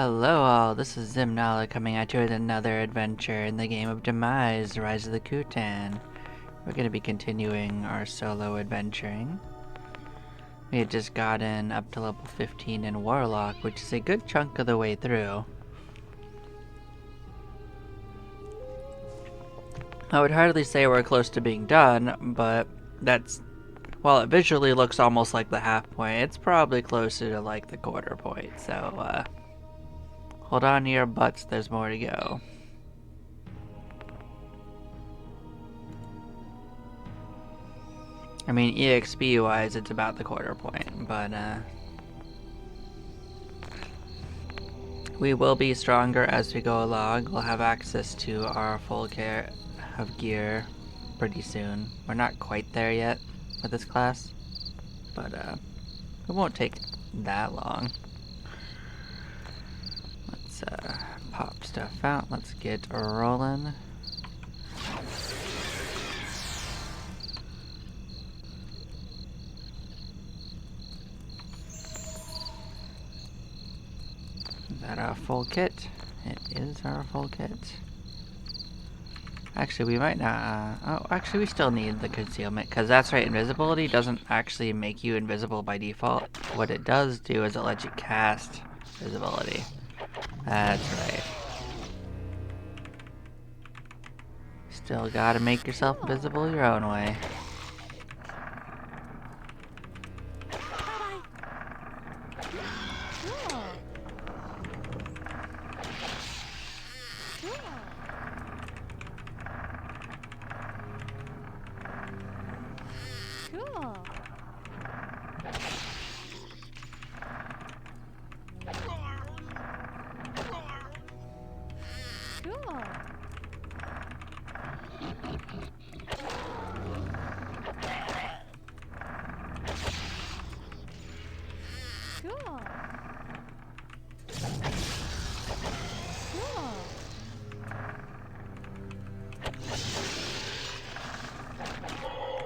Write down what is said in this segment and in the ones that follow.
Hello all, this is Zimnala coming at you with another adventure in the game of Demise, Rise of the Kutan. We're going to be continuing our solo adventuring. We had just gotten up to level 15 in Warlock, which is a good chunk of the way through. I would hardly say we're close to being done, but while it visually looks almost like the half point, it's probably closer to like the quarter point, so hold on to your butts, there's more to go. I mean, EXP wise, it's about the quarter point, but we will be stronger as we go along. We'll have access to our full care of gear pretty soon. We're not quite there yet with this class, but it won't take that long. Let's pop stuff out. Let's get rolling. Is that our full kit? It is our full kit. Actually, we might not. Oh, actually, we still need the concealment, because that's right, invisibility doesn't actually make you invisible by default. What it does do is it lets you cast visibility. That's right. Still gotta make yourself invisible your own way.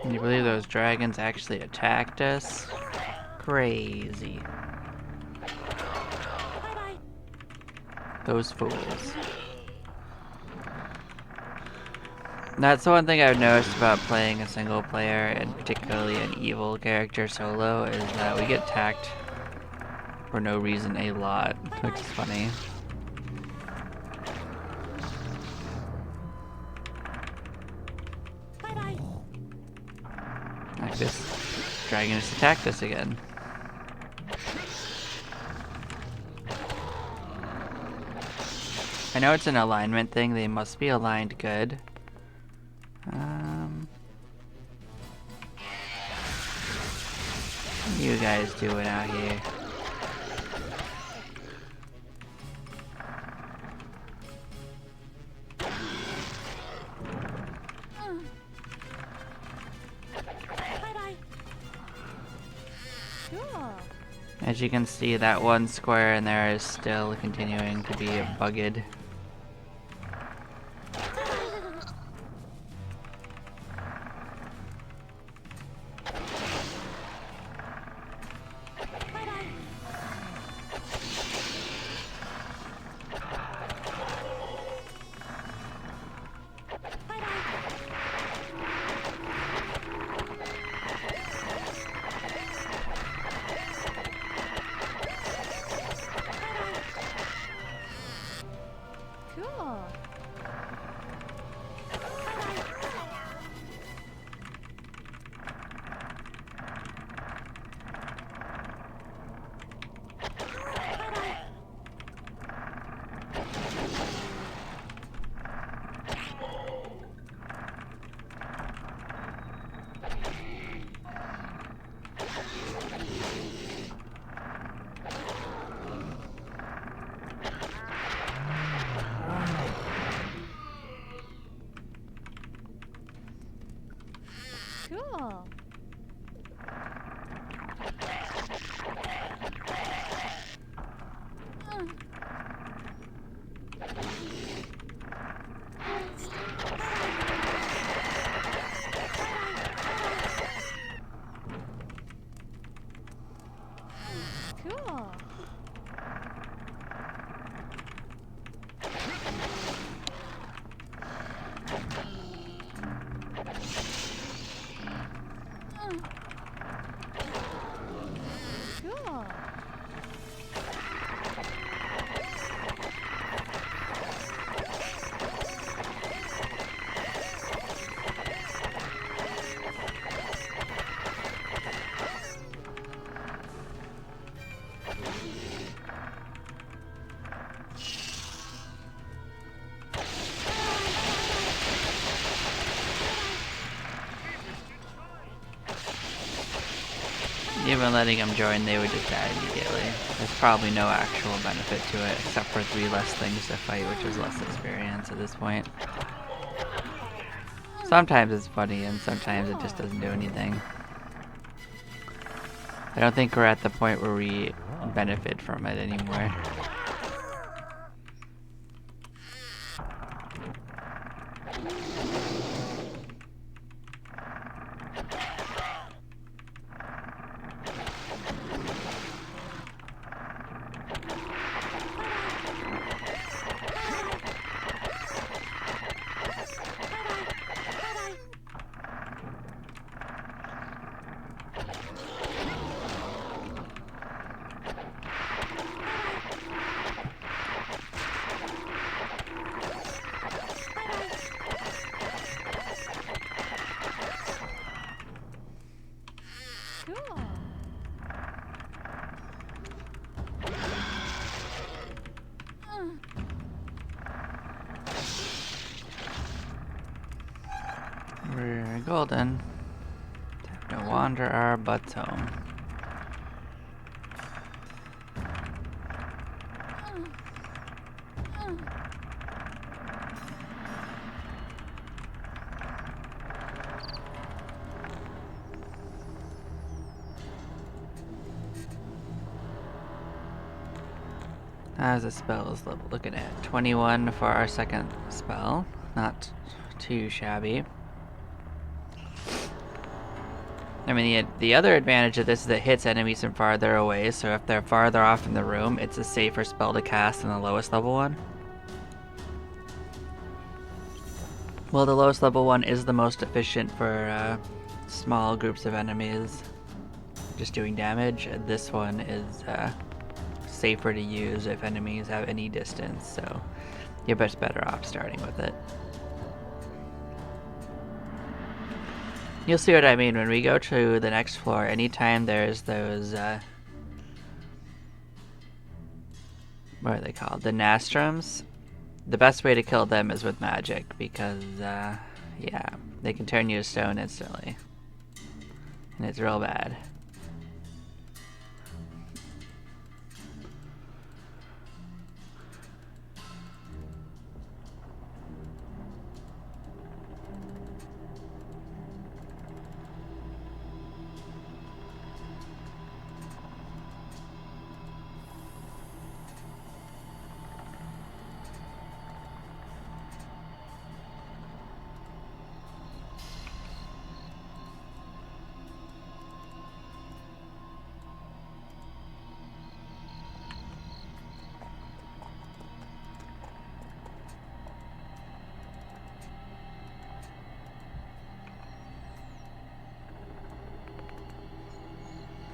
Can you believe those dragons actually attacked us? Crazy. Those fools. That's the one thing I've noticed about playing a single player, and particularly an evil character solo, is that we get attacked for no reason a lot, which is funny. Like this dragon just attacked us again. I know it's an alignment thing, they must be aligned good. What are you guys doing out here? As you can see, that one square in there is still continuing to be bugged. even letting them join, they would just die immediately. There's probably no actual benefit to it, except for 3 less things to fight, which is less experience at this point. Sometimes it's funny, and sometimes it just doesn't do anything. I don't think we're at the point where we benefit from it anymore. We're golden. Time to wander our butts home. As the spell is looking at 21 for our second spell. Not too shabby. I mean, the other advantage of this is it hits enemies from farther away, so if they're farther off in the room, it's a safer spell to cast than the lowest level one. Well, the lowest level one is the most efficient for small groups of enemies just doing damage. This one is safer to use if enemies have any distance, so you're much better off starting with it. You'll see what I mean when we go to the next floor. Anytime there's those, what are they called? The Nastrums. The best way to kill them is with magic because, yeah, they can turn you to stone instantly. And it's real bad.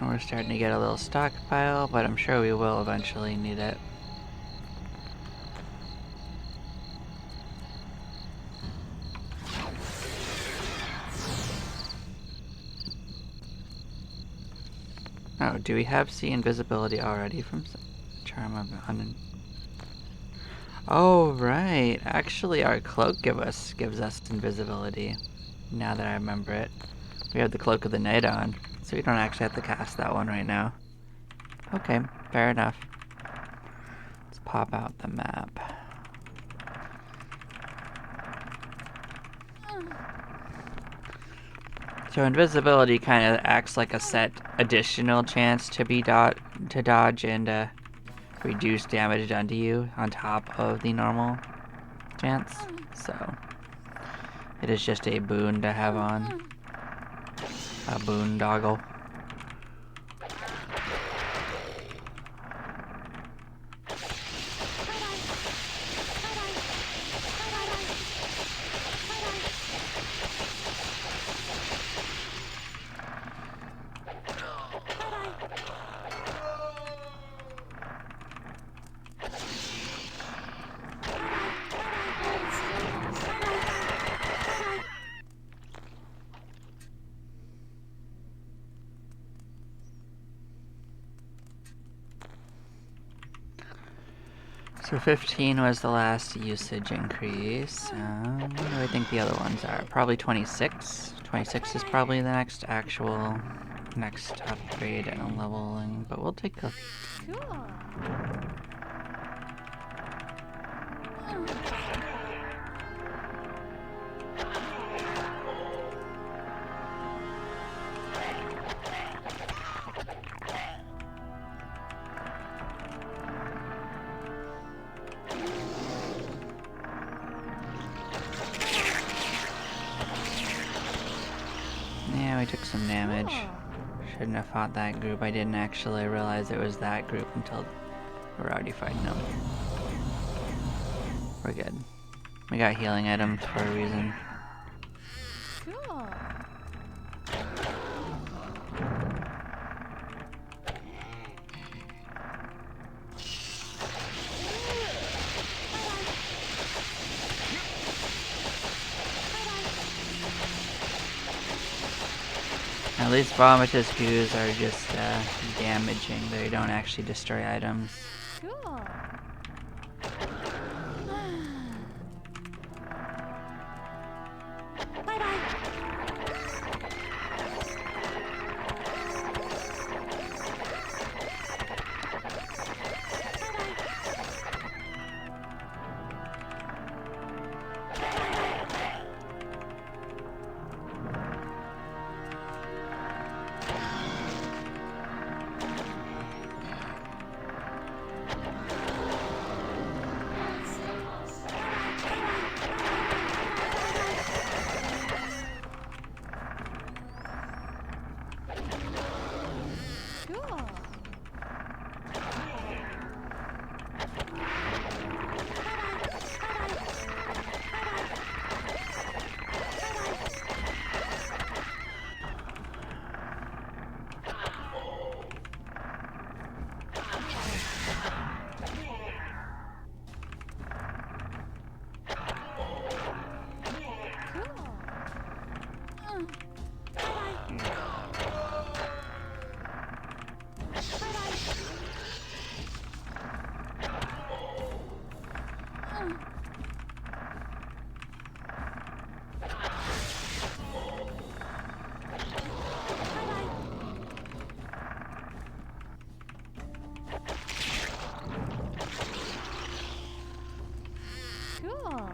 We're starting to get a little stockpile, but I'm sure we will eventually need it. Oh, do we have see invisibility already from Charm of Oh, right. Actually, our cloak gives us invisibility. Now that I remember it. We have the Cloak of the Night on, so we don't actually have to cast that one right now. Okay, fair enough. Let's pop out the map. So invisibility kind of acts like a set additional chance to be to dodge and reduce damage done to you on top of the normal chance. So it is just a boon to have on. A boondoggle. So 15 was the last usage increase. What do I think the other ones are? Probably 26. 26 is probably the next actual next upgrade and leveling, but we'll take a... Cool. Yeah, we took some damage. Shouldn't have fought that group. I didn't actually realize it was that group until we're already fighting them. We're good. We got healing items for a reason. Cool. At least vomitous goos are just damaging. They don't actually destroy items. Cool. Cool.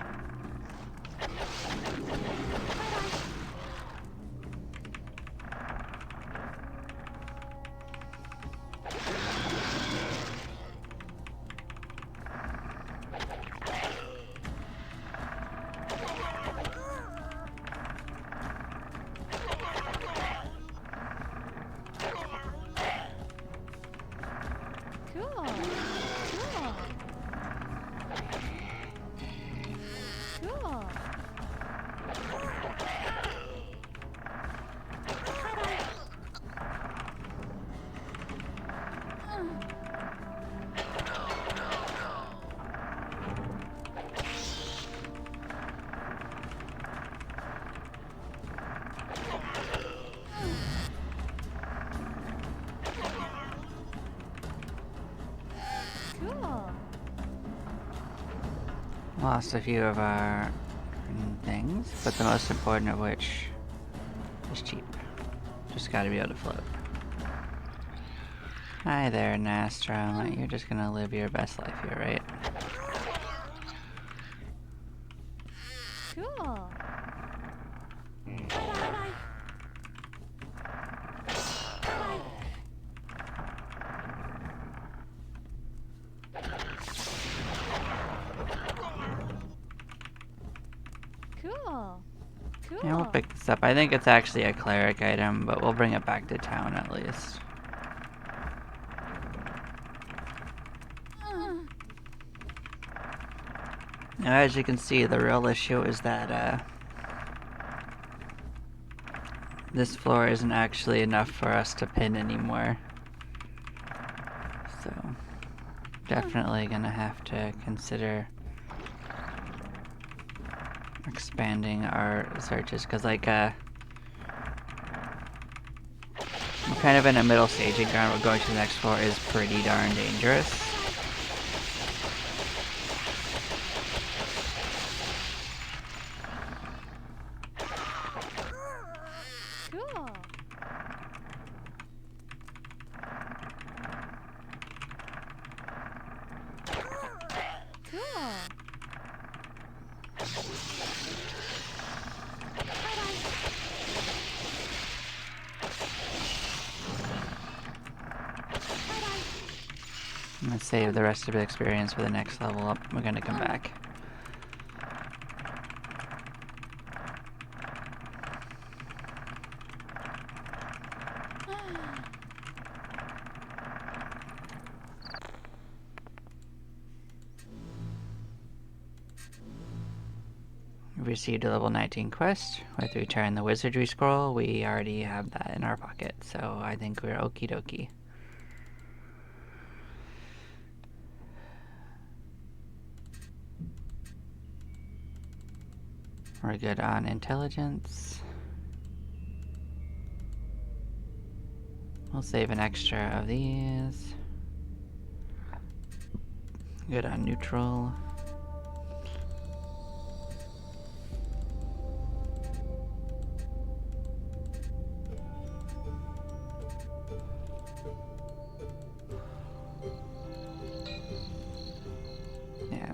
Cool. Cool. Cool. Lost a few of our things, but the most important of which is cheap. Just gotta be able to float. Hi there, Nastra. You're just gonna live your best life here, right? Cool. Cool. Cool. Yeah, we'll pick this up. I think it's actually a cleric item, but we'll bring it back to town at least. Now, as you can see, the real issue is that this floor isn't actually enough for us to pin anymore. So, definitely gonna have to consider expanding our searches, because like we're kind of in a middle staging ground. We're going to the next floor is pretty darn dangerous. Cool. save the rest of the experience for the next level up. We're gonna come back. We received a level 19 quest with Return the Wizardry Scroll. We already have that in our pocket, so I think we're okie dokie. We're good on intelligence. We'll save an extra of these. Good on neutral. Yeah.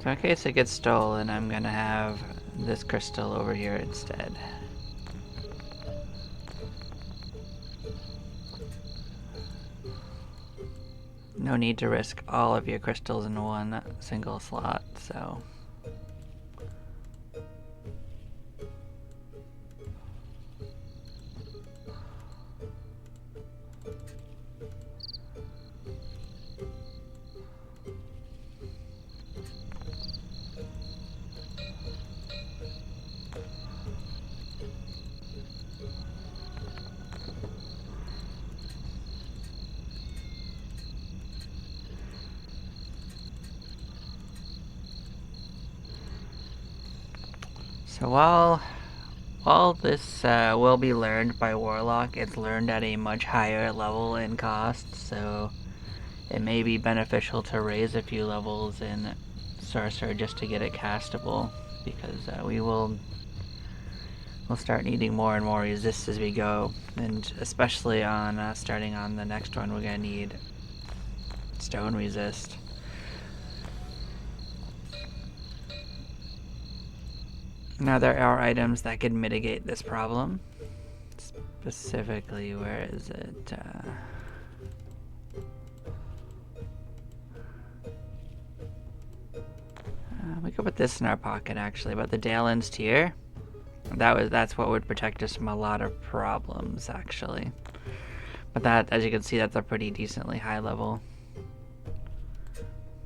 So in case it gets stolen, I'm gonna have this crystal over here instead. No need to risk all of your crystals in one single slot, so... So while this will be learned by Warlock, it's learned at a much higher level in cost, so it may be beneficial to raise a few levels in Sorcerer just to get it castable, because we'll start needing more and more resist as we go, and especially on starting on the next one, we're gonna need stone resist. Now there are items that could mitigate this problem. Specifically, where is it? We could put this in our pocket actually, but the Dalen's Tear, that's what would protect us from a lot of problems actually. But that, as you can see, that's a pretty decently high level.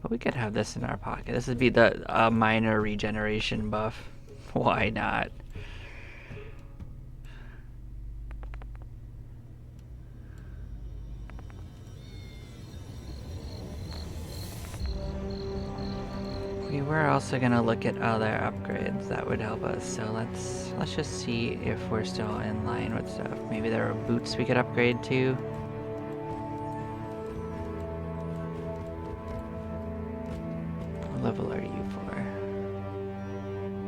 But we could have this in our pocket. This would be a minor regeneration buff. Why not? We were also gonna look at other upgrades that would help us, so let's just see if we're still in line with stuff. Maybe there are boots we could upgrade to. What level are you for?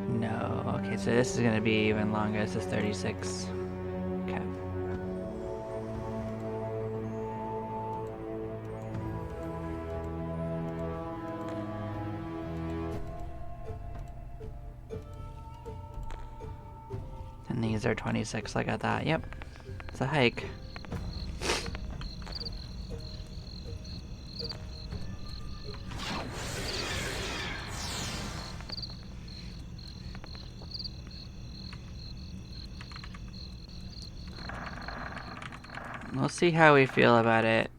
No, okay, so this is gonna be even longer. This is 36. Okay. And these are 26 like I thought. Yep. It's a hike. We'll see how we feel about it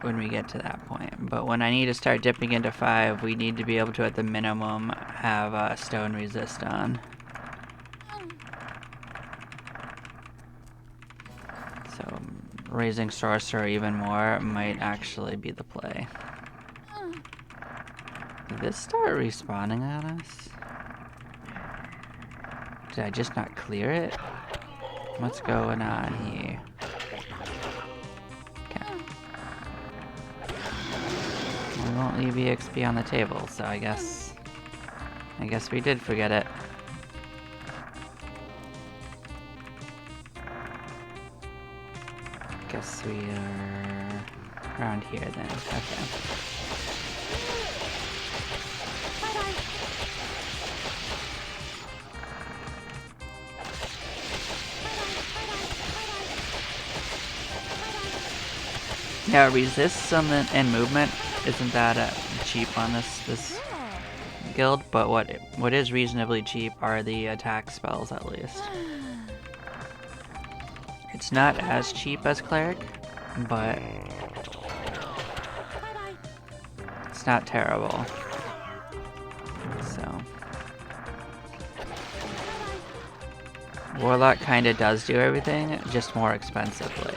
when we get to that point. But when I need to start dipping into 5, we need to be able to, at the minimum, have stone resist on. So raising Sorcerer even more might actually be the play. Did this start respawning on us? Did I just not clear it? What's going on here? We won't leave EXP on the table, so I guess we did forget it. Guess we are around here then. Okay. Yeah, resist and movement isn't that cheap on this guild, but what is reasonably cheap are the attack spells at least. It's not as cheap as cleric, but it's not terrible. So Warlock kinda does do everything, just more expensively.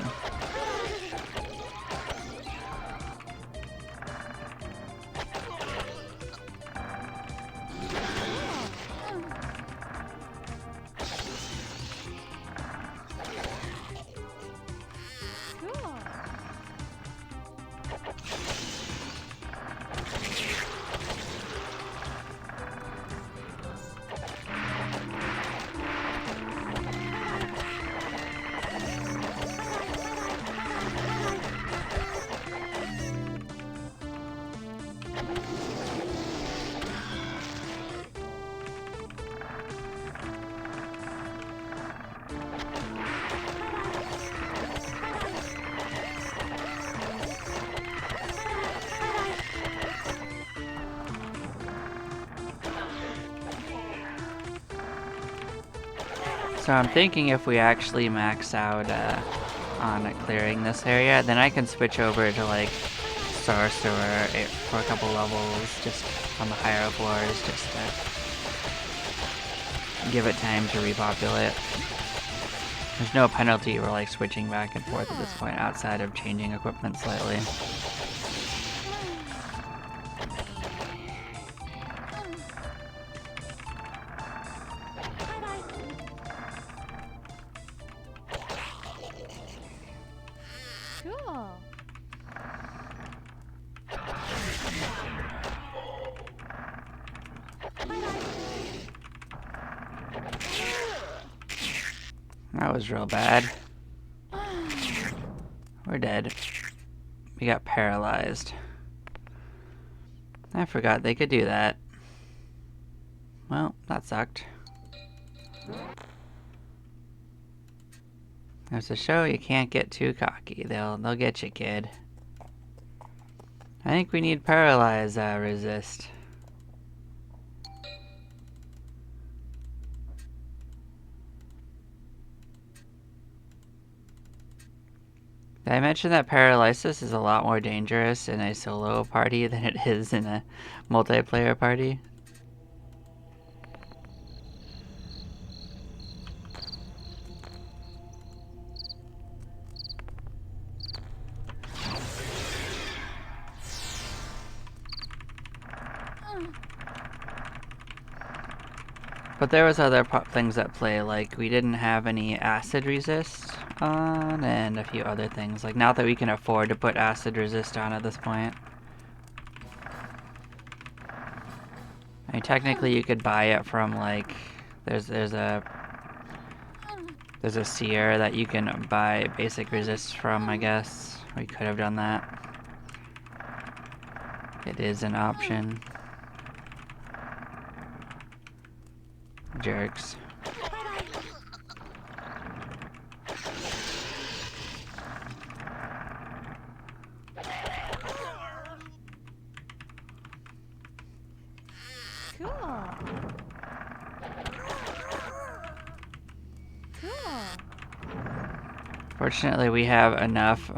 So I'm thinking if we actually max out on clearing this area, then I can switch over to like Sorcerer for a couple levels, just on the higher floors, just to give it time to repopulate. There's no penalty for like switching back and forth at this point outside of changing equipment slightly. Cool. That was real bad. We're dead. We got paralyzed. I forgot they could do that. Well, that sucked. There's a show you can't get too cocky. They'll get you, kid. I think we need paralyze resist. Did I mention that paralysis is a lot more dangerous in a solo party than it is in a multiplayer party? But there was other things at play, like we didn't have any acid resist on, and a few other things. Like, not that we can afford to put acid resist on at this point. I mean, technically you could buy it from, like, there's a seer that you can buy basic resist from, I guess. We could have done that. It is an option. Jerks. Cool. Cool. Fortunately, we have enough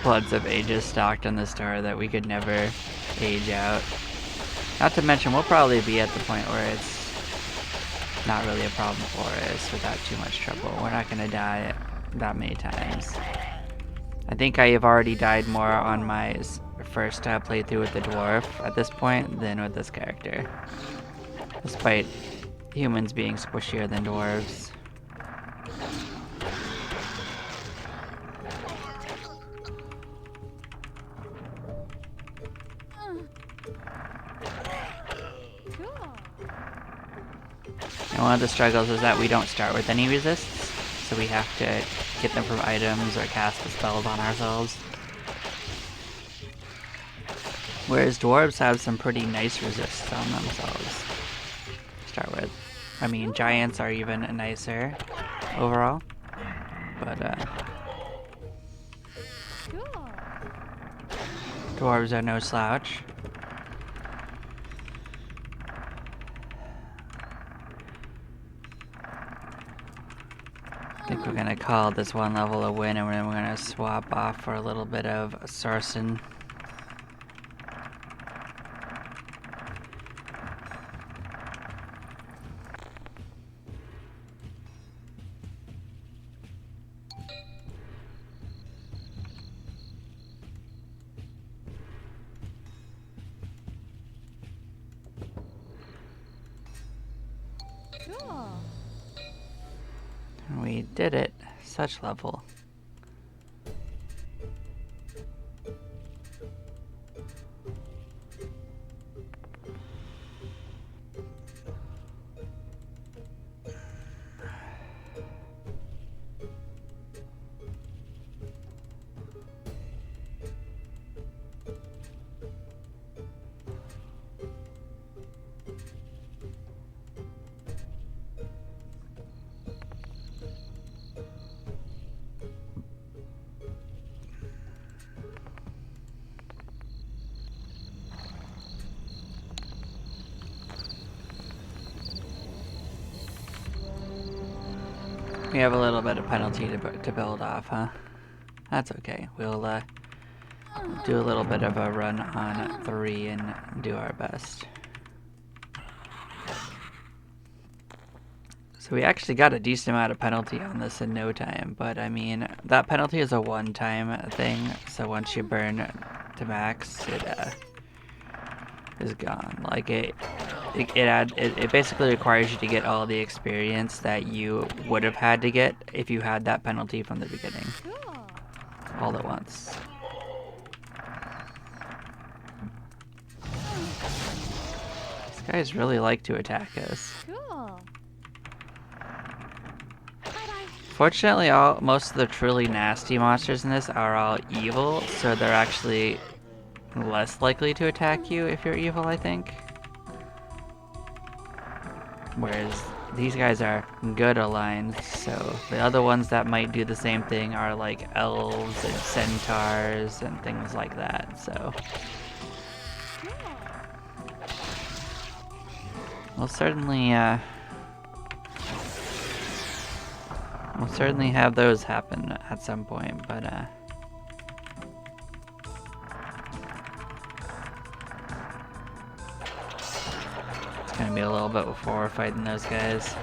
Bloods of Ages stocked in the store that we could never age out. Not to mention, we'll probably be at the point where it's not really a problem for us without too much trouble. We're not gonna die that many times. I think I have already died more on my first playthrough with the dwarf at this point than with this character. Despite humans being squishier than dwarves. And one of the struggles is that we don't start with any resists, so we have to get them from items or cast the spells on ourselves. Whereas dwarves have some pretty nice resists on themselves to start with. I mean, giants are even nicer overall, but Cool. Dwarves are no slouch. I think we're gonna call this one level a win, and then we're gonna swap off for a little bit of Sarsen. Cool. We did it. Such level. We have a little bit of penalty to build off, huh? That's okay. We'll do a little bit of a run on 3 and do our best. So we actually got a decent amount of penalty on this in no time, but I mean, that penalty is a one-time thing, so once you burn to max, it is gone. Like it basically requires you to get all the experience that you would have had to get if you had that penalty from the beginning. Cool. All at once. These guys really like to attack us. Cool. Fortunately, most of the truly nasty monsters in this are all evil, so they're actually less likely to attack you if you're evil, I think. Whereas these guys are good aligned, so the other ones that might do the same thing are like elves and centaurs and things like that, so. We'll certainly have those happen at some point, but it's gonna be a little bit before we're fighting those guys.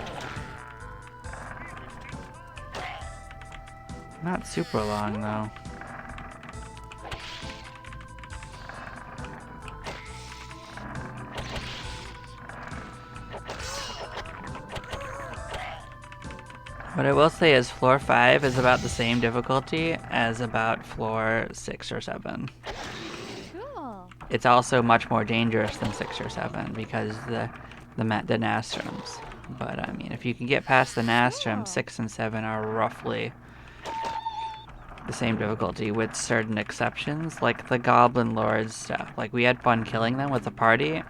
Not super long though. What I will say is floor 5 is about the same difficulty as about floor 6 or 7. Cool. It's also much more dangerous than 6 or 7 because the Nastrums. But I mean, if you can get past the Nastrum, 6 and 7 are roughly the same difficulty with certain exceptions, like the Goblin Lords stuff. Like, we had fun killing them with the party.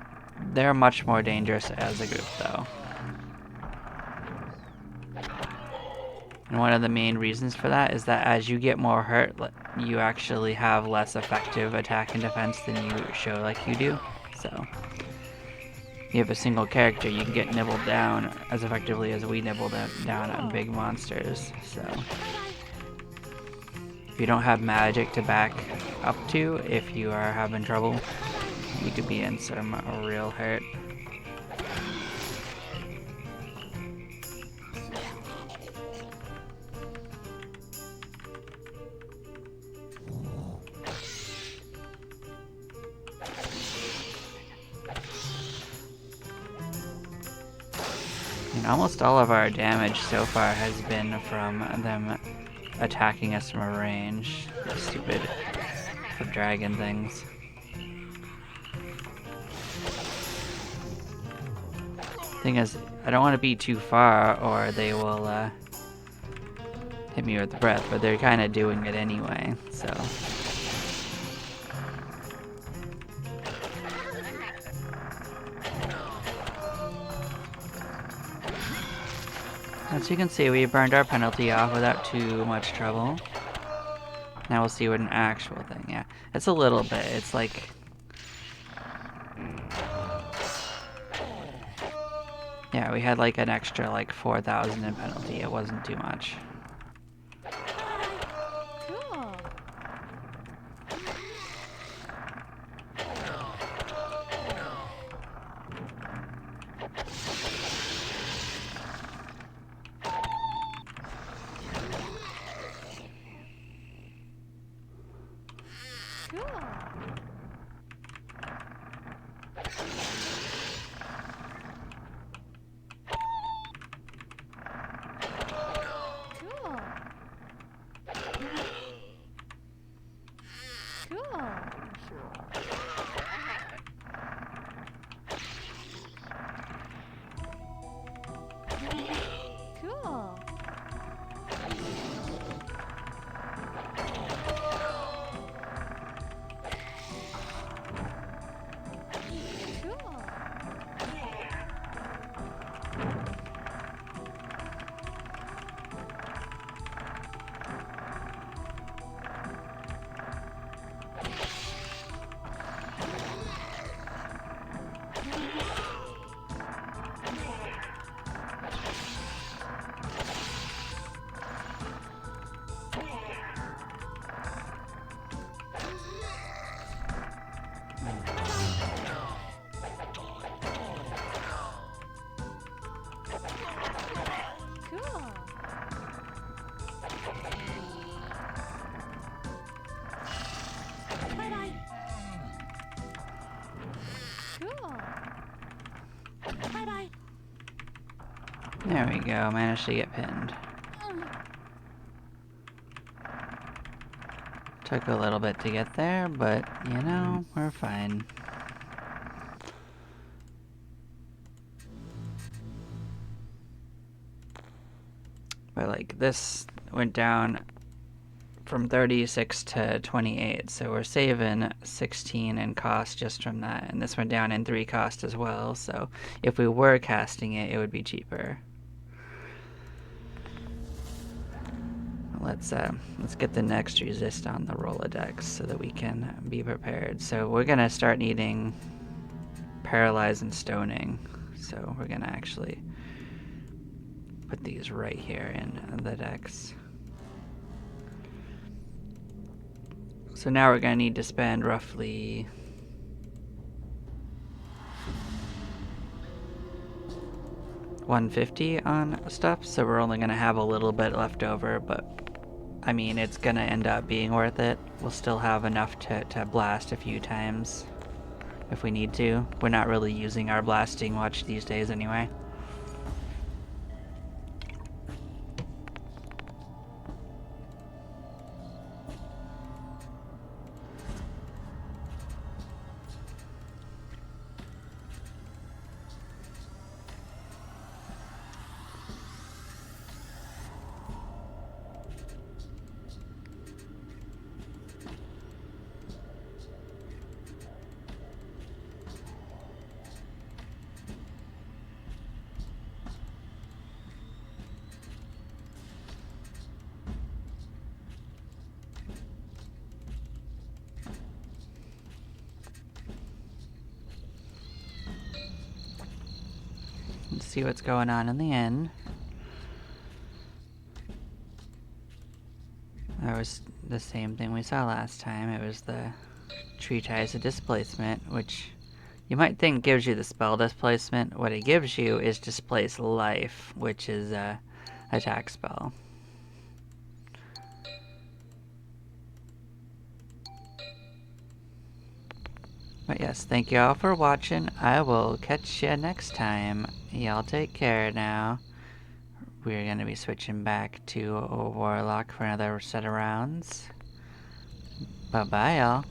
They're much more dangerous as a group, though. And one of the main reasons for that is that as you get more hurt, you actually have less effective attack and defense than you show like you do. So, if you have a single character, you can get nibbled down as effectively as we nibbled down on big monsters. So, if you don't have magic to back up to, if you are having trouble, you could be in some real hurt. And almost all of our damage so far has been from them attacking us from a range. Stupid dragon things. Thing is, I don't want to be too far or they will hit me with the breath, but they're kind of doing it anyway, so. As you can see, we burned our penalty off without too much trouble. Now we'll see what an actual thing, yeah. It's a little bit, it's like... Yeah, we had like an extra like 4,000 in penalty, it wasn't too much. Cool. Cool. Cool. Cool. Cool. Cool. Bye-bye. Cool. Bye-bye. There we go, managed to get pinned. Took a little bit to get there, but, you know, we're fine. But, like, this went down from 36 to 28, so we're saving 16 in cost just from that. And this went down in 3 cost as well, so if we were casting it, it would be cheaper. Let's get the next resist on the Rolodex so that we can be prepared. So we're gonna start needing paralyze and stoning. So we're gonna actually put these right here in the dex. So now we're gonna need to spend roughly $150 on stuff. So we're only gonna have a little bit left over, but I mean, it's gonna end up being worth it. We'll still have enough to blast a few times if we need to. We're not really using our blasting much these days anyway. Let's see what's going on in the end. That was the same thing we saw last time. It was the tree ties of displacement, which you might think gives you the spell displacement. What it gives you is displace life, which is a attack spell. But yes, thank you all for watching. I will catch you next time. Y'all take care now. We're going to be switching back to a Warlock for another set of rounds. Bye-bye, y'all.